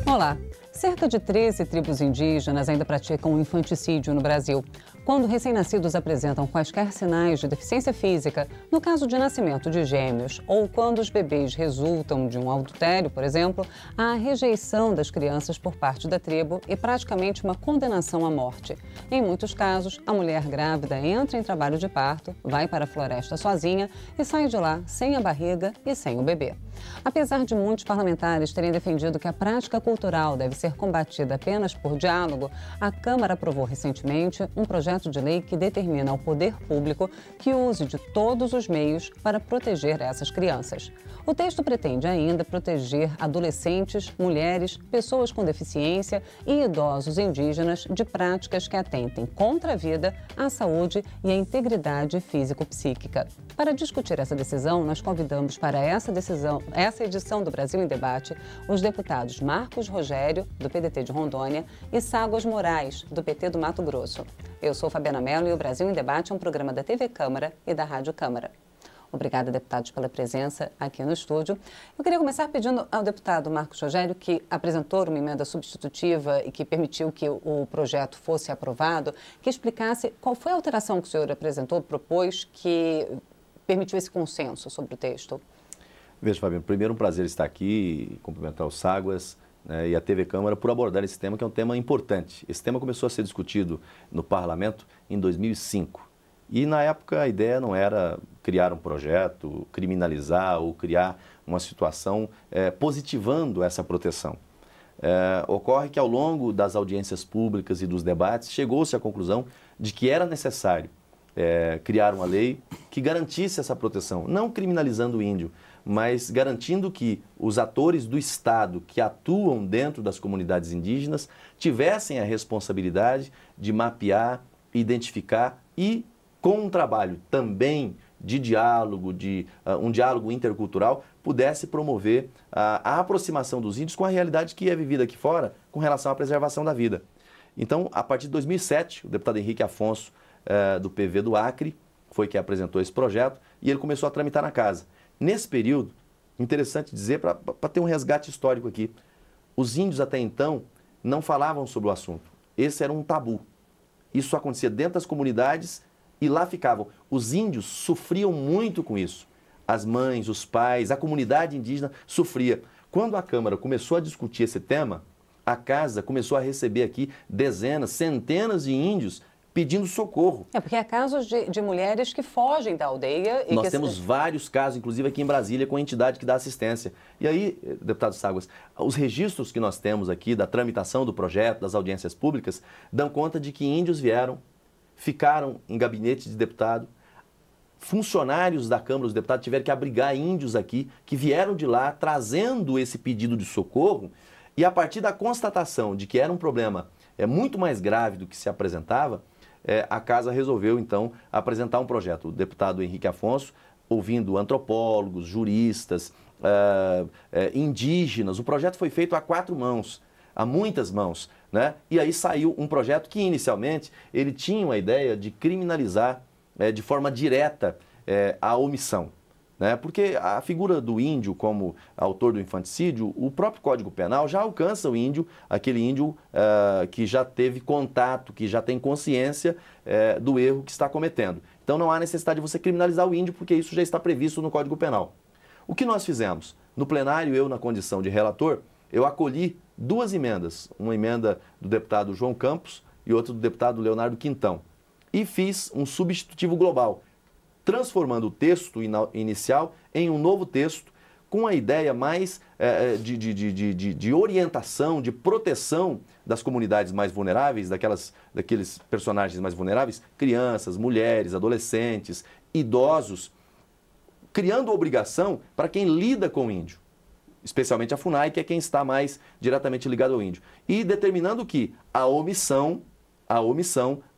Olá! Cerca de 13 tribos indígenas ainda praticam o infanticídio no Brasil. Quando recém-nascidos apresentam quaisquer sinais de deficiência física, no caso de nascimento de gêmeos, ou quando os bebês resultam de um adultério, por exemplo, há a rejeição das crianças por parte da tribo e praticamente uma condenação à morte. Em muitos casos, a mulher grávida entra em trabalho de parto, vai para a floresta sozinha e sai de lá sem a barriga e sem o bebê. Apesar de muitos parlamentares terem defendido que a prática cultural deve ser combatida apenas por diálogo, a Câmara aprovou recentemente um projeto de lei que determina ao poder público que use de todos os meios para proteger essas crianças. O texto pretende ainda proteger adolescentes, mulheres, pessoas com deficiência e idosos indígenas de práticas que atentem contra a vida, a saúde e a integridade físico-psíquica. Para discutir essa decisão, nós convidamos para essa edição do Brasil em Debate, os deputados Marcos Rogério, do PDT de Rondônia, e Ságua Moraes, do PT do Mato Grosso. Eu sou Fabiana Mello e o Brasil em Debate é um programa da TV Câmara e da Rádio Câmara. Obrigada, deputados, pela presença aqui no estúdio. Eu queria começar pedindo ao deputado Marcos Rogério, que apresentou uma emenda substitutiva e que permitiu que o projeto fosse aprovado, que explicasse qual foi a alteração que o senhor apresentou, propôs, que permitiu esse consenso sobre o texto. Veja, Fabiano, primeiro um prazer estar aqui e cumprimentar os Ságuas, né, e a TV Câmara por abordar esse tema, que é um tema importante. Esse tema começou a ser discutido no Parlamento em 2005. E, na época, a ideia não era criar um projeto, criminalizar ou criar uma situação positivando essa proteção. Ocorre que, ao longo das audiências públicas e dos debates, chegou-se à conclusão de que era necessário criar uma lei que garantisse essa proteção, não criminalizando o índio, mas garantindo que os atores do Estado que atuam dentro das comunidades indígenas tivessem a responsabilidade de mapear, identificar e, com um trabalho também de diálogo, um diálogo intercultural, pudesse promover a aproximação dos índios com a realidade que é vivida aqui fora com relação à preservação da vida. Então, a partir de 2007, o deputado Henrique Afonso, do PV do Acre, foi quem apresentou esse projeto e ele começou a tramitar na casa. Nesse período, interessante dizer, para ter um resgate histórico aqui, os índios até então não falavam sobre o assunto. Esse era um tabu. Isso acontecia dentro das comunidades e lá ficavam. Os índios sofriam muito com isso. As mães, os pais, a comunidade indígena sofria. Quando a Câmara começou a discutir esse tema, a casa começou a receber aqui dezenas, centenas de índios pedindo socorro. Porque há casos de mulheres que fogem da aldeia. Nós temos vários casos, inclusive aqui em Brasília, com a entidade que dá assistência. E aí, deputado Ságuas, os registros que nós temos aqui da tramitação do projeto, das audiências públicas, dão conta de que índios vieram, ficaram em gabinete de deputado, funcionários da Câmara dos Deputados tiveram que abrigar índios aqui, que vieram de lá trazendo esse pedido de socorro, e a partir da constatação de que era um problema muito mais grave do que se apresentava, a Casa resolveu, então, apresentar um projeto. O deputado Henrique Afonso, ouvindo antropólogos, juristas, indígenas, o projeto foi feito a 4 mãos, a muitas mãos, né? E aí saiu um projeto que, inicialmente, ele tinha a ideia de criminalizar de forma direta a omissão. Né? Porque a figura do índio como autor do infanticídio, o próprio Código Penal já alcança o índio, aquele índio que já teve contato, que já tem consciência do erro que está cometendo. Então não há necessidade de você criminalizar o índio, porque isso já está previsto no Código Penal. O que nós fizemos? No plenário, eu, na condição de relator, eu acolhi 2 emendas, uma emenda do deputado João Campos e outra do deputado Leonardo Quintão, e fiz um substitutivo global, transformando o texto inicial em um novo texto com a ideia mais de orientação, de proteção das comunidades mais vulneráveis, daqueles personagens mais vulneráveis, crianças, mulheres, adolescentes, idosos, criando obrigação para quem lida com o índio, especialmente a FUNAI, que é quem está mais diretamente ligado ao índio, e determinando que a omissão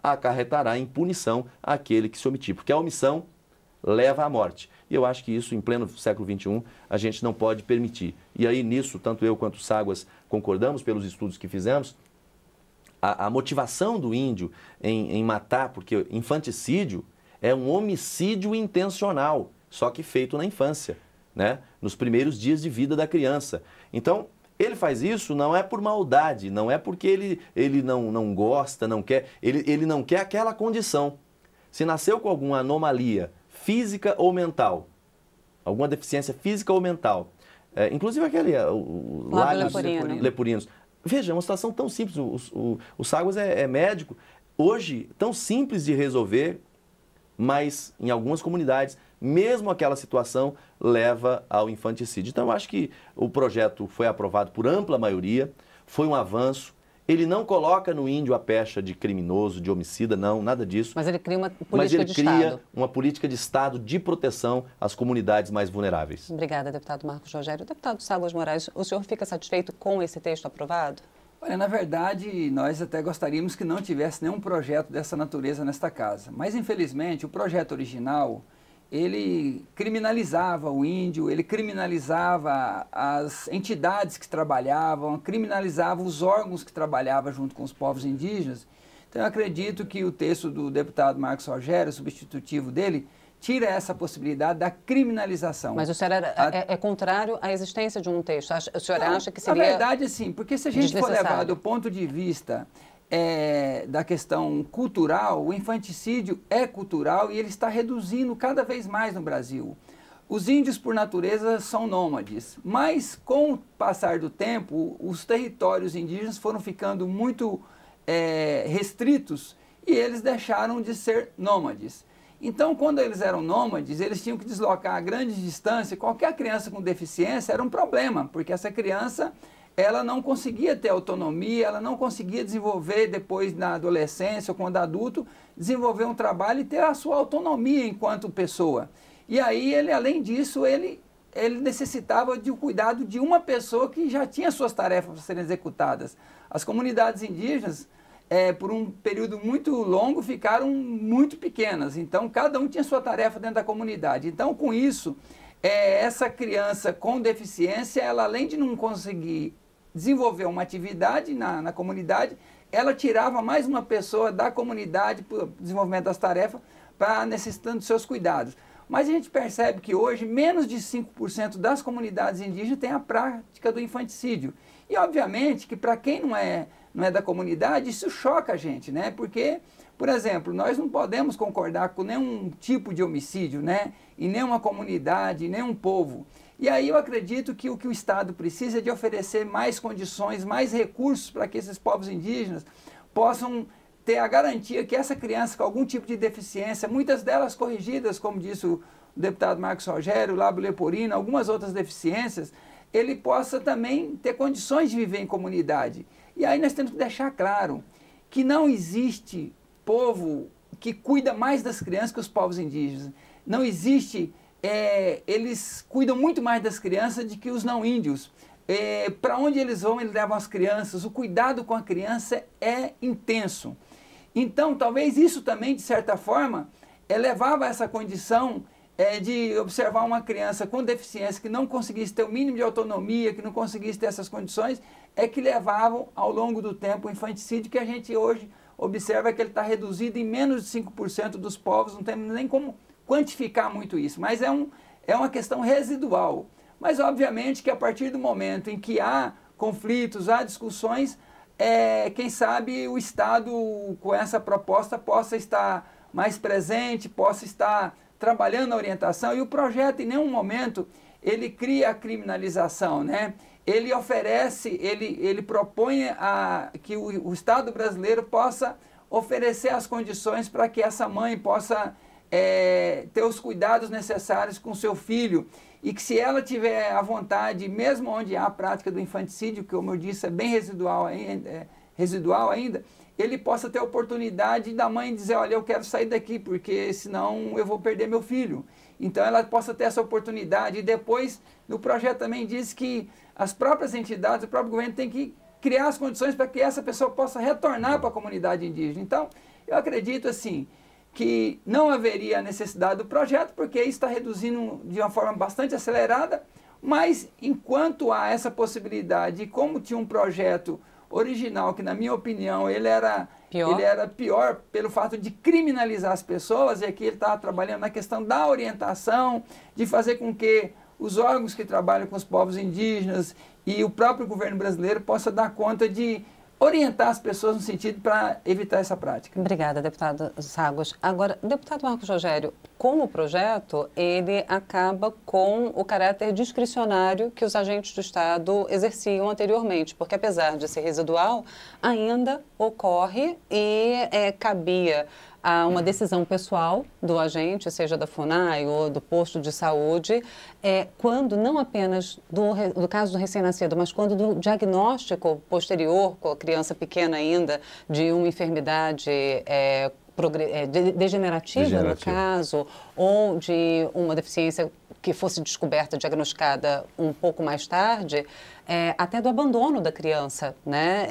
acarretará em punição àquele que se omitir, porque a omissão leva à morte. E eu acho que isso, em pleno século XXI, a gente não pode permitir. E aí, nisso, tanto eu quanto o Ságuas concordamos pelos estudos que fizemos, a motivação do índio em matar, porque infanticídio é um homicídio intencional, só que feito na infância, né? Nos primeiros dias de vida da criança. Então, ele faz isso não é por maldade, não é porque ele não gosta, não quer, ele não quer aquela condição. Se nasceu com alguma anomalia física ou mental, alguma deficiência física ou mental, inclusive aquele lábios lepurinos. Veja, é uma situação tão simples, o Ságuas é médico, hoje tão simples de resolver, mas em algumas comunidades, mesmo aquela situação leva ao infanticídio. Então, eu acho que o projeto foi aprovado por ampla maioria, foi um avanço. Ele não coloca no índio a pecha de criminoso, de homicida, não, nada disso. Mas ele cria uma política de Estado. Mas ele cria uma política de Estado de proteção às comunidades mais vulneráveis. Obrigada, deputado Marcos Rogério. Deputado Ságuas Moraes, o senhor fica satisfeito com esse texto aprovado? Olha, na verdade, nós até gostaríamos que não tivesse nenhum projeto dessa natureza nesta casa. Mas, infelizmente, o projeto original, ele criminalizava o índio, ele criminalizava as entidades que trabalhavam, criminalizava os órgãos que trabalhavam junto com os povos indígenas. Então, eu acredito que o texto do deputado Marcos Rogério, substitutivo dele, tira essa possibilidade da criminalização. Mas o senhor é contrário à existência de um texto? O senhor acha que seria... Na verdade, sim, porque se a gente for levar do ponto de vista da questão cultural, o infanticídio é cultural e ele está reduzindo cada vez mais no Brasil. Os índios, por natureza, são nômades, mas com o passar do tempo, os territórios indígenas foram ficando muito restritos e eles deixaram de ser nômades. Então, quando eles eram nômades, eles tinham que deslocar a grande distância. Qualquer criança com deficiência era um problema, porque essa criança ela não conseguia ter autonomia, ela não conseguia desenvolver depois na adolescência ou quando adulto, desenvolver um trabalho e ter a sua autonomia enquanto pessoa. E aí, ele, além disso, ele necessitava de um cuidado de uma pessoa que já tinha suas tarefas para serem executadas. As comunidades indígenas, por um período muito longo, ficaram muito pequenas. Então, cada um tinha sua tarefa dentro da comunidade. Então, com isso, essa criança com deficiência, ela além de não conseguir desenvolver uma atividade na comunidade, ela tirava mais uma pessoa da comunidade para o desenvolvimento das tarefas, para necessitando dos seus cuidados. Mas a gente percebe que hoje menos de 5% das comunidades indígenas têm a prática do infanticídio. E obviamente que para quem não é da comunidade, isso choca a gente, né? Porque, por exemplo, nós não podemos concordar com nenhum tipo de homicídio, né? Em nenhuma comunidade, em nenhum povo. E aí eu acredito que o Estado precisa é de oferecer mais condições, mais recursos para que esses povos indígenas possam ter a garantia que essa criança com algum tipo de deficiência, muitas delas corrigidas, como disse o deputado Marcos Rogério, lábio leporino, algumas outras deficiências, ele possa também ter condições de viver em comunidade. E aí nós temos que deixar claro que não existe povo que cuida mais das crianças que os povos indígenas. Não existe, eles cuidam muito mais das crianças do que os não índios. Para onde eles vão, eles levam as crianças. O cuidado com a criança é intenso. Então, talvez isso também, de certa forma, levava a essa condição de observar uma criança com deficiência que não conseguisse ter o mínimo de autonomia, que não conseguisse ter essas condições, que levavam ao longo do tempo o infanticídio, que a gente hoje observa que ele está reduzido em menos de 5% dos povos, não temos nem como quantificar muito isso, mas é uma questão residual. Mas obviamente que a partir do momento em que há conflitos, há discussões, quem sabe o Estado com essa proposta possa estar mais presente, possa estar trabalhando na orientação, e o projeto em nenhum momento ele cria a criminalização, né? Ele oferece, ele propõe que o Estado brasileiro possa oferecer as condições para que essa mãe possa ter os cuidados necessários com seu filho, e que se ela tiver a vontade, mesmo onde há a prática do infanticídio, que como eu disse é bem residual ainda, ele possa ter a oportunidade da mãe dizer, olha, eu quero sair daqui, porque senão eu vou perder meu filho. Então ela possa ter essa oportunidade. E depois, no projeto também diz que as próprias entidades, o próprio governo tem que criar as condições para que essa pessoa possa retornar para a comunidade indígena. Então, eu acredito assim, que não haveria necessidade do projeto, porque isso está reduzindo de uma forma bastante acelerada, mas enquanto há essa possibilidade, como tinha um projeto original, que na minha opinião ele era pior pelo fato de criminalizar as pessoas, e aqui ele estava trabalhando na questão da orientação, de fazer com que os órgãos que trabalham com os povos indígenas e o próprio governo brasileiro possa dar conta de orientar as pessoas no sentido para evitar essa prática. Obrigada, deputado Sagos. Agora, deputado Marcos Rogério, como projeto, ele acaba com o caráter discricionário que os agentes do Estado exerciam anteriormente, porque apesar de ser residual, ainda ocorre e cabia a uma decisão pessoal do agente, seja da FUNAI ou do posto de saúde, quando não apenas do caso do recém-nascido, mas quando do diagnóstico posterior, com a criança pequena ainda, de uma enfermidade degenerativa, no caso, ou de uma deficiência que fosse descoberta, diagnosticada um pouco mais tarde, até do abandono da criança, né?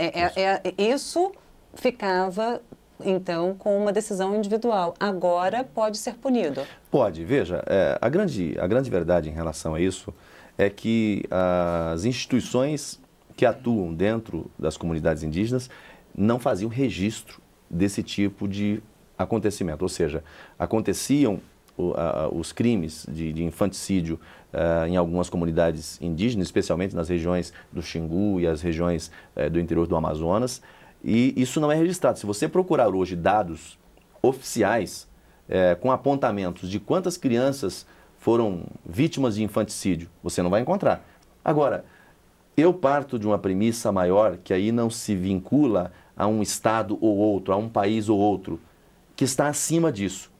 Isso ficava então, com uma decisão individual. Agora pode ser punido. Pode. Veja, a grande verdade em relação a isso é que as instituições que atuam dentro das comunidades indígenas não faziam registro desse tipo de acontecimento. Ou seja, aconteciam os crimes de infanticídio em algumas comunidades indígenas, especialmente nas regiões do Xingu e as regiões do interior do Amazonas, e isso não é registrado. Se você procurar hoje dados oficiais com apontamentos de quantas crianças foram vítimas de infanticídio, você não vai encontrar. Agora, eu parto de uma premissa maior, que aí não se vincula a um estado ou outro, a um país ou outro, que está acima disso,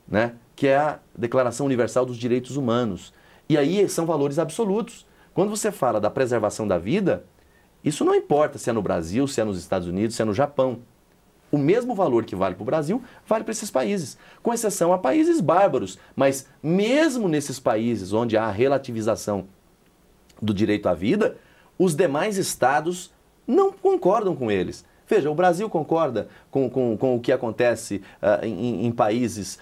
né? Que é a Declaração Universal dos Direitos Humanos. E aí são valores absolutos. Quando você fala da preservação da vida, isso não importa se é no Brasil, se é nos Estados Unidos, se é no Japão. O mesmo valor que vale para o Brasil, vale para esses países, com exceção a países bárbaros. Mas mesmo nesses países onde há a relativização do direito à vida, os demais estados não concordam com eles. Veja, o Brasil concorda com o que acontece em países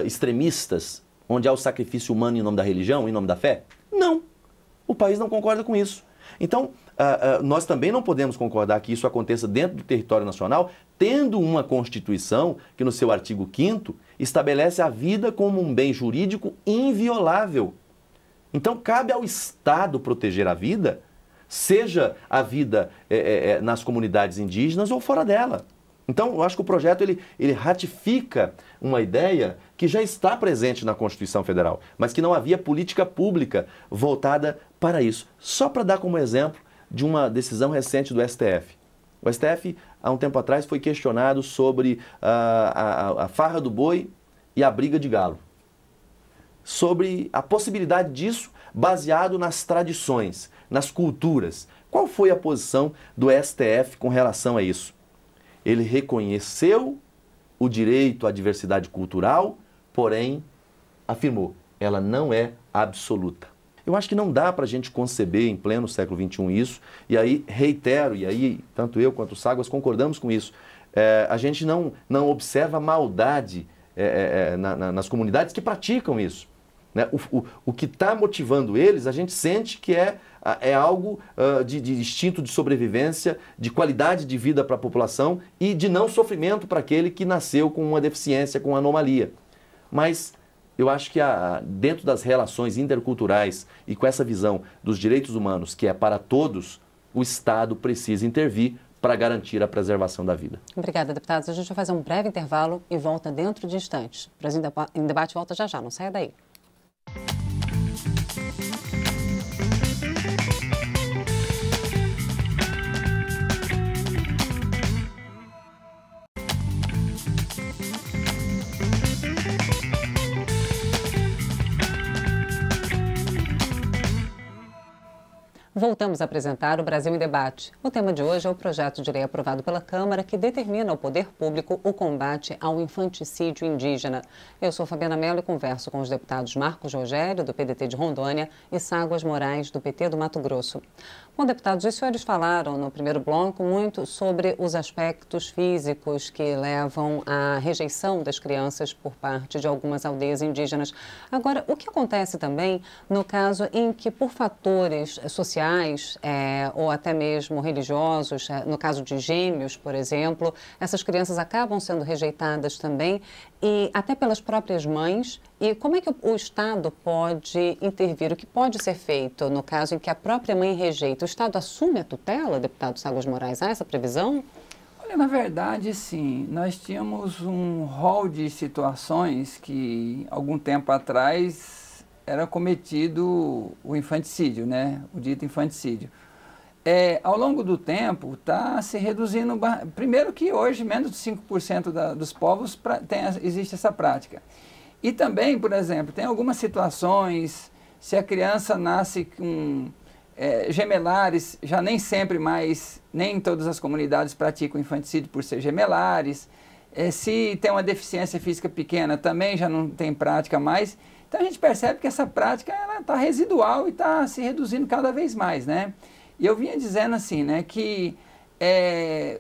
extremistas, onde há o sacrifício humano em nome da religião, em nome da fé? Não. O país não concorda com isso. Então, nós também não podemos concordar que isso aconteça dentro do território nacional, tendo uma Constituição que, no seu artigo 5º, estabelece a vida como um bem jurídico inviolável. Então, cabe ao Estado proteger a vida, seja a vida nas comunidades indígenas ou fora dela. Então, eu acho que o projeto ele ratifica uma ideia que já está presente na Constituição Federal, mas que não havia política pública voltada para isso. Só para dar como exemplo de uma decisão recente do STF. O STF, há um tempo atrás, foi questionado sobre a farra do boi e a briga de galo. Sobre a possibilidade disso baseado nas tradições, nas culturas. Qual foi a posição do STF com relação a isso? Ele reconheceu o direito à diversidade cultural, porém afirmou, ela não é absoluta. Eu acho que não dá para a gente conceber em pleno século XXI isso, e aí reitero, e aí tanto eu quanto o Saguas concordamos com isso, a gente não observa maldade nas comunidades que praticam isso. Né? O que está motivando eles, a gente sente que é algo de instinto de sobrevivência, de qualidade de vida para a população e de não sofrimento para aquele que nasceu com uma deficiência, com uma anomalia. Mas eu acho que dentro das relações interculturais e com essa visão dos direitos humanos, que é para todos, o Estado precisa intervir para garantir a preservação da vida. Obrigada, deputados. A gente vai fazer um breve intervalo e volta dentro de instantes. O Brasil em Debate volta já já, não saia daí. Voltamos a apresentar o Brasil em Debate. O tema de hoje é o projeto de lei aprovado pela Câmara que determina ao poder público o combate ao infanticídio indígena. Eu sou Fabiana Mello e converso com os deputados Marcos Rogério, do PDT de Rondônia, e Saguas Moraes, do PT do Mato Grosso. Bom, deputados, os senhores falaram no primeiro bloco muito sobre os aspectos físicos que levam à rejeição das crianças por parte de algumas aldeias indígenas. Agora, o que acontece também no caso em que, por fatores sociais, morais ou até mesmo religiosos, no caso de gêmeos, por exemplo, essas crianças acabam sendo rejeitadas também, e até pelas próprias mães. E como é que o Estado pode intervir? O que pode ser feito no caso em que a própria mãe rejeita? O Estado assume a tutela, deputado Sagos Moraes? Há essa previsão? Olha, na verdade, sim. Nós tínhamos um rol de situações que, algum tempo atrás, era cometido o infanticídio, né? O dito infanticídio. Ao longo do tempo, está se reduzindo. Primeiro que hoje, menos de 5% dos povos existe essa prática. E também, por exemplo, tem algumas situações, se a criança nasce com gemelares, já nem sempre mais, nem em todas as comunidades praticam infanticídio por ser gemelares. Se tem uma deficiência física pequena, também já não tem prática mais. Então a gente percebe que essa prática está residual e está se reduzindo cada vez mais, né? E eu vinha dizendo assim, né, que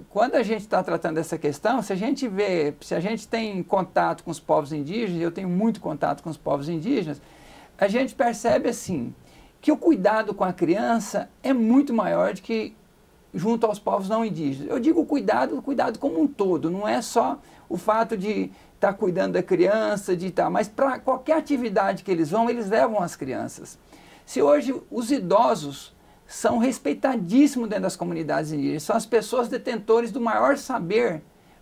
quando a gente está tratando dessa questão, se a gente tem contato com os povos indígenas, eu tenho muito contato com os povos indígenas, a gente percebe assim, que o cuidado com a criança é muito maior do que junto aos povos não indígenas. Eu digo cuidado como um todo, não é só o fato de estar cuidando da criança, mas para qualquer atividade que eles vão, eles levam as crianças. Se hoje os idosos são respeitadíssimos dentro das comunidades indígenas, são as pessoas detentores do maior saber,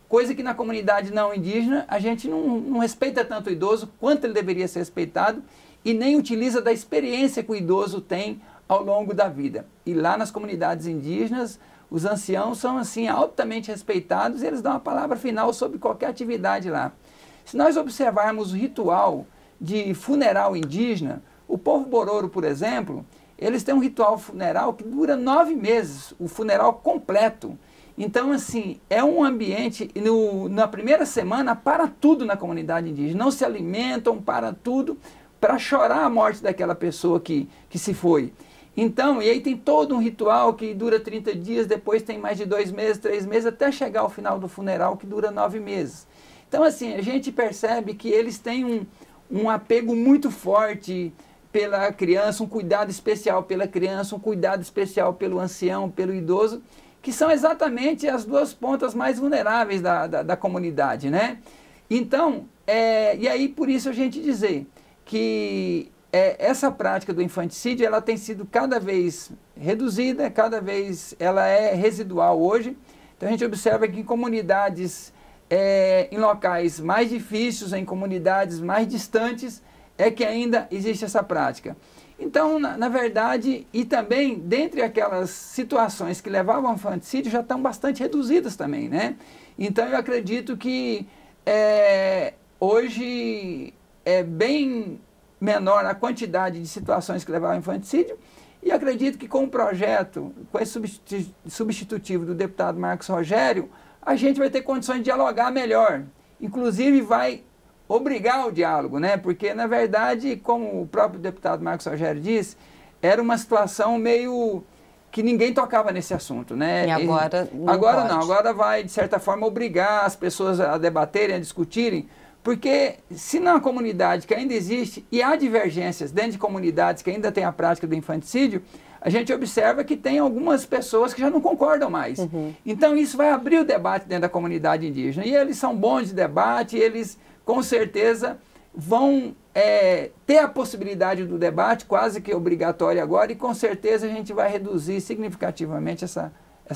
coisa que na comunidade não indígena a gente não respeita tanto o idoso quanto ele deveria ser respeitado e nem utiliza da experiência que o idoso tem ao longo da vida. E lá nas comunidades indígenas, os anciãos são assim altamente respeitados e eles dão a palavra final sobre qualquer atividade lá. Se nós observarmos o ritual de funeral indígena, o povo Bororo, por exemplo, eles têm um ritual funeral que dura 9 meses, o funeral completo. Então, assim, é um ambiente, na primeira semana, para tudo na comunidade indígena. Não se alimentam, para tudo, para chorar a morte daquela pessoa que se foi. Então, e aí tem todo um ritual que dura 30 dias, depois tem mais de 2 meses, 3 meses, até chegar ao final do funeral, que dura 9 meses. Então, assim, a gente percebe que eles têm um apego muito forte pela criança, um cuidado especial pela criança, um cuidado especial pelo ancião, pelo idoso, que são exatamente as duas pontas mais vulneráveis da comunidade, né? Então, e aí por isso a gente dizer que essa prática do infanticídio, ela tem sido cada vez reduzida, cada vez ela é residual hoje. Então a gente observa que em comunidades, em locais mais difíceis, em comunidades mais distantes, é que ainda existe essa prática. Então, na verdade, e também, dentre aquelas situações que levavam ao infanticídio, já estão bastante reduzidas também, né? Então, eu acredito que hoje é bem menor a quantidade de situações que levavam ao infanticídio, e acredito que com o projeto, com esse substitutivo do deputado Marcos Rogério, a gente vai ter condições de dialogar melhor. Inclusive, vai obrigar o diálogo, né? Porque, na verdade, como o próprio deputado Marcos Rogério disse, era uma situação meio que ninguém tocava nesse assunto, né? E agora não, agora vai, de certa forma, obrigar as pessoas a debaterem, a discutirem, porque se na comunidade que ainda existe, e há divergências dentro de comunidades que ainda tem a prática do infanticídio, a gente observa que tem algumas pessoas que já não concordam mais. Uhum. Então, isso vai abrir o debate dentro da comunidade indígena. E eles são bons de debate, eles com certeza vão ter a possibilidade do debate, quase que obrigatório agora, e com certeza a gente vai reduzir significativamente essa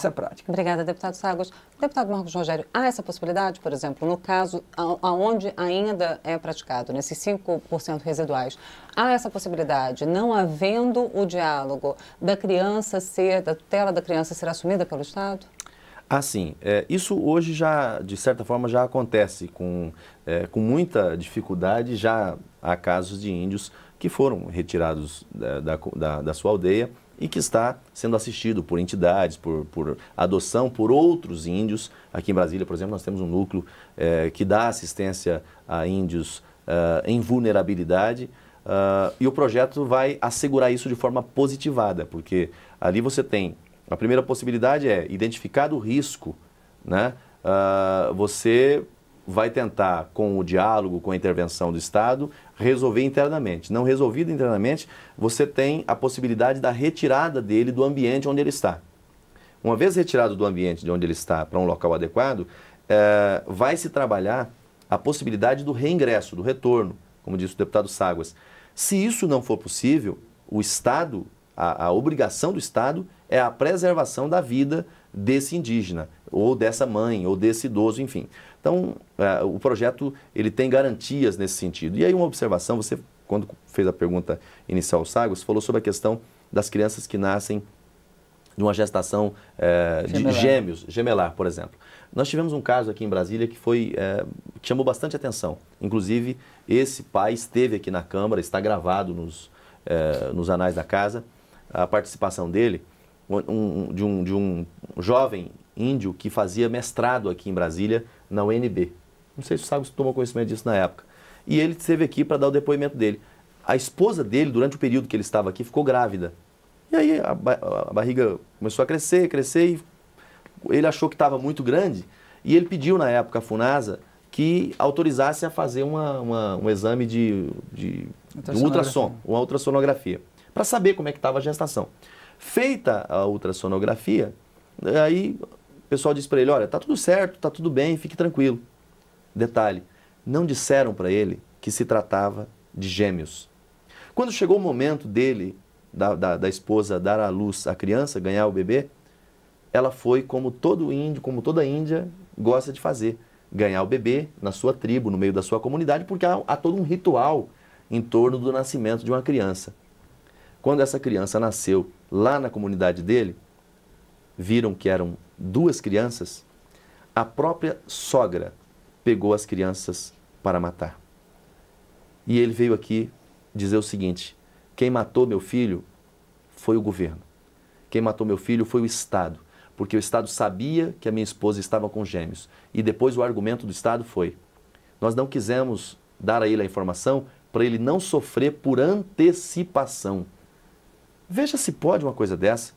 prática. Obrigada, deputado Sagos. Deputado Marcos Rogério, há essa possibilidade, por exemplo, no caso onde ainda é praticado, nesses 5% residuais, há essa possibilidade, não havendo o diálogo da tutela da criança ser assumida pelo Estado? Sim. Isso hoje já, de certa forma, já acontece com muita dificuldade. Já há casos de índios que foram retirados da sua aldeia e que está sendo assistido por entidades, por adoção por outros índios. Aqui em Brasília, por exemplo, nós temos um núcleo que dá assistência a índios em vulnerabilidade, e o projeto vai assegurar isso de forma positivada, porque ali você tem, a primeira possibilidade é, identificado o risco, né, você vai tentar, com o diálogo, com a intervenção do Estado, resolver internamente. Não resolvido internamente, você tem a possibilidade da retirada dele do ambiente onde ele está. Uma vez retirado do ambiente de onde ele está para um local adequado, vai se trabalhar a possibilidade do reingresso, do retorno, como disse o deputado Ságuas. Se isso não for possível, o Estado, a obrigação do Estado é a preservação da vida desse indígena, ou dessa mãe, ou desse idoso, enfim. Então, o projeto ele tem garantias nesse sentido. E aí uma observação, você, quando fez a pergunta inicial ao Ságuas, falou sobre a questão das crianças que nascem de uma gestação de gêmeos, gemelar, por exemplo. Nós tivemos um caso aqui em Brasília que que chamou bastante atenção. Inclusive, esse pai esteve aqui na Câmara, está gravado nos anais da casa, a participação dele, de um jovem índio que fazia mestrado aqui em Brasília, na UNB. Não sei se o Ságuas tomou conhecimento disso na época. E ele esteve aqui para dar o depoimento dele. A esposa dele, durante o período que ele estava aqui, ficou grávida. E aí a barriga começou a crescer, e ele achou que estava muito grande e ele pediu na época a Funasa que autorizasse a fazer um exame de ultrassom, uma ultrassonografia, para saber como é que estava a gestação. Feita a ultrassonografia, aí o pessoal disse para ele, olha, tá tudo certo, tá tudo bem, fique tranquilo. Detalhe, não disseram para ele que se tratava de gêmeos. Quando chegou o momento dele, da esposa dar à luz a criança, ganhar o bebê, ela foi como todo índio, como toda índia gosta de fazer, ganhar o bebê na sua tribo, no meio da sua comunidade, porque há todo um ritual em torno do nascimento de uma criança. Quando essa criança nasceu lá na comunidade dele, viram que eram 2 crianças, a própria sogra pegou as crianças para matar. E ele veio aqui dizer o seguinte, quem matou meu filho foi o governo. Quem matou meu filho foi o Estado, porque o Estado sabia que a minha esposa estava com gêmeos. E depois o argumento do Estado foi, nós não quisemos dar a ele a informação para ele não sofrer por antecipação. Veja se pode uma coisa dessa.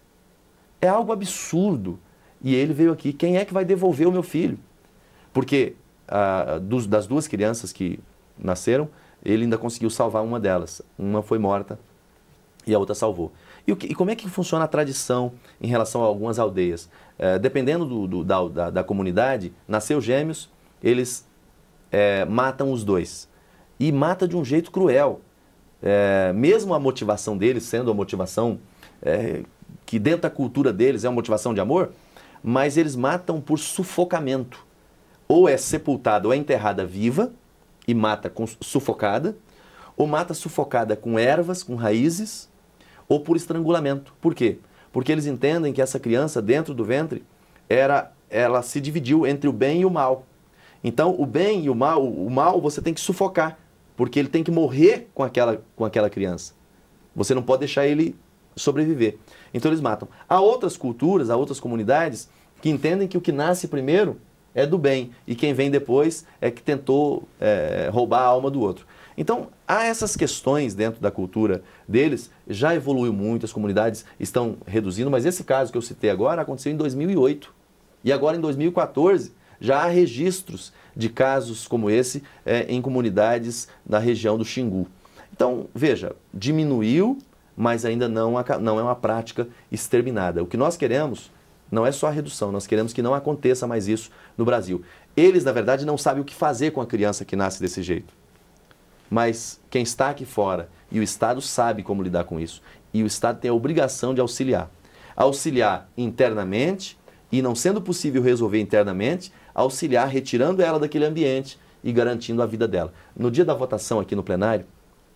É algo absurdo. E ele veio aqui, quem é que vai devolver o meu filho? Porque das 2 crianças que nasceram, ele ainda conseguiu salvar uma delas. Uma foi morta e a outra salvou. E como é que funciona a tradição em relação a algumas aldeias? Dependendo da comunidade, nasceu gêmeos, eles matam os 2. E mata de um jeito cruel. Mesmo a motivação deles sendo a motivação que dentro da cultura deles é uma motivação de amor, mas eles matam por sufocamento. Ou é sepultada ou é enterrada viva e mata sufocada, ou mata sufocada com ervas, com raízes, ou por estrangulamento. Por quê? Porque eles entendem que essa criança dentro do ventre, ela se dividiu entre o bem e o mal. Então, o bem e o mal você tem que sufocar, porque ele tem que morrer com aquela criança. Você não pode deixar ele sobreviver. Então, eles matam. Há outras culturas, há outras comunidades que entendem que o que nasce primeiro é do bem, e quem vem depois é que tentou roubar a alma do outro. Então, há essas questões dentro da cultura deles, já evoluiu muito, as comunidades estão reduzindo, mas esse caso que eu citei agora aconteceu em 2008. E agora em 2014 já há registros de casos como esse em comunidades da região do Xingu. Então, veja, diminuiu, mas ainda não é uma prática exterminada. O que nós queremos não é só a redução, nós queremos que não aconteça mais isso no Brasil. Eles, na verdade, não sabem o que fazer com a criança que nasce desse jeito. Mas quem está aqui fora e o Estado sabe como lidar com isso. E o Estado tem a obrigação de auxiliar. Auxiliar internamente e, não sendo possível resolver internamente, auxiliar retirando ela daquele ambiente e garantindo a vida dela. No dia da votação aqui no plenário,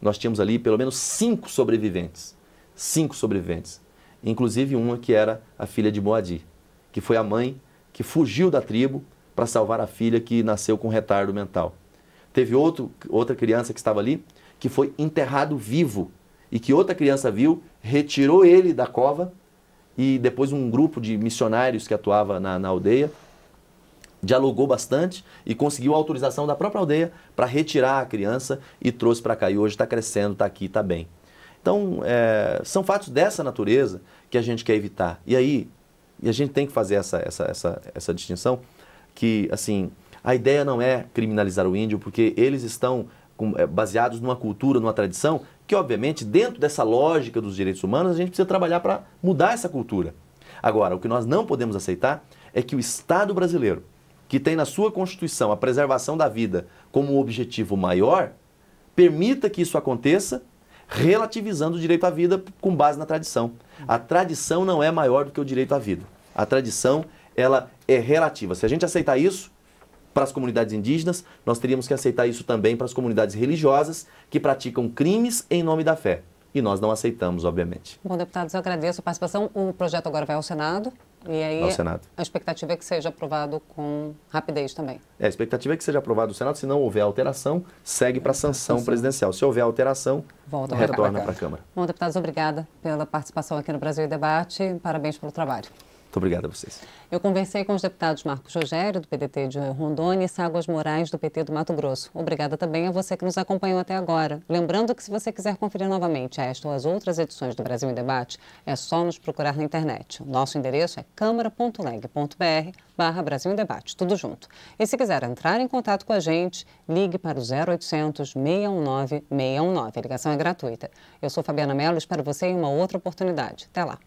nós tínhamos ali pelo menos 5 sobreviventes. 5 sobreviventes. Inclusive uma que era a filha de Moadi, que foi a mãe que fugiu da tribo para salvar a filha que nasceu com retardo mental. Teve outra criança que estava ali, que foi enterrado vivo, e que outra criança viu, retirou ele da cova, e depois um grupo de missionários que atuava na aldeia, dialogou bastante e conseguiu a autorização da própria aldeia para retirar a criança e trouxe para cá. E hoje está crescendo, está aqui, está bem. Então, são fatos dessa natureza que a gente quer evitar. E aí, a gente tem que fazer essa distinção, que, assim, A ideia não é criminalizar o índio, porque eles estão baseados numa cultura, numa tradição, que obviamente dentro dessa lógica dos direitos humanos a gente precisa trabalhar para mudar essa cultura. Agora, o que nós não podemos aceitar é que o Estado brasileiro, que tem na sua Constituição a preservação da vida como um objetivo maior, permita que isso aconteça, relativizando o direito à vida com base na tradição. A tradição não é maior do que o direito à vida. A tradição, ela é relativa. Se a gente aceitar isso para as comunidades indígenas, nós teríamos que aceitar isso também para as comunidades religiosas que praticam crimes em nome da fé. E nós não aceitamos, obviamente. Bom, deputados, eu agradeço a participação. O projeto agora vai ao Senado. E aí ao Senado. A expectativa é que seja aprovado com rapidez também. A expectativa é que seja aprovado no Senado. Se não houver alteração, segue para a sanção presidencial. Se houver alteração, retorna para a Câmara. Bom, deputados, obrigada pela participação aqui no Brasil em Debate. Parabéns pelo trabalho. Muito obrigado a vocês. Eu conversei com os deputados Marcos Rogério, do PDT de Rondônia, e Ságuas Moraes, do PT do Mato Grosso. Obrigada também a você que nos acompanhou até agora. Lembrando que se você quiser conferir novamente esta ou as outras edições do Brasil em Debate, é só nos procurar na internet. O nosso endereço é câmara.leg.br/Brasil em Debate, tudo junto. E se quiser entrar em contato com a gente, ligue para o 0800 619 619. A ligação é gratuita. Eu sou Fabiana Mello e espero você em uma outra oportunidade. Até lá.